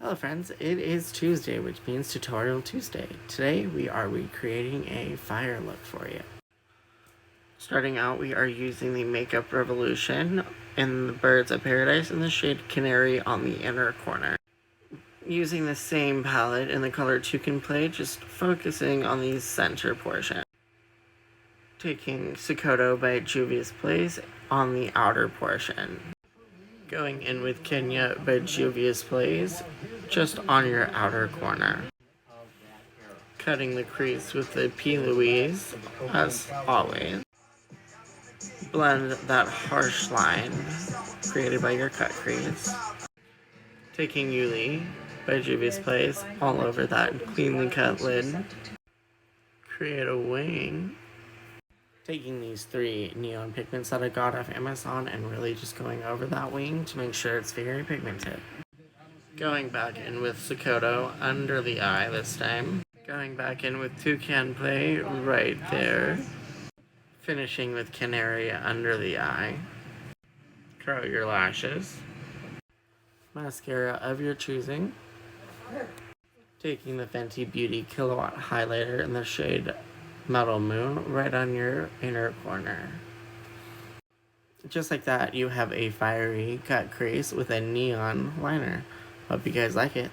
Hello friends, it is Tuesday, which means Tutorial Tuesday. Today we are recreating a fire look for you. Starting out, we are using the Makeup Revolution in the Birds of Paradise in the shade Canary on the inner corner. Using the same palette in the color Toucan Play, just focusing on the center portion. Taking Sokoto by Juvia's Place on the outer portion. Going in with Kenya by Juvia's Place, just on your outer corner. Cutting the crease with the P. Louise, as always. Blend that harsh line created by your cut crease. Taking Yuli by Juvia's Place all over that cleanly cut lid. Create a wing. Taking these 3 neon pigments that I got off Amazon and really just going over that wing to make sure it's very pigmented. Going back in with Sokoto under the eye this time. Going back in with Toucan Play right there. Finishing with Canary under the eye. Curl your lashes. Mascara of your choosing. Taking the Fenty Beauty Killawatt highlighter in the shade Metal Moon right on your inner corner. Just like that, you have a fiery cut crease with a neon liner. Hope you guys like it.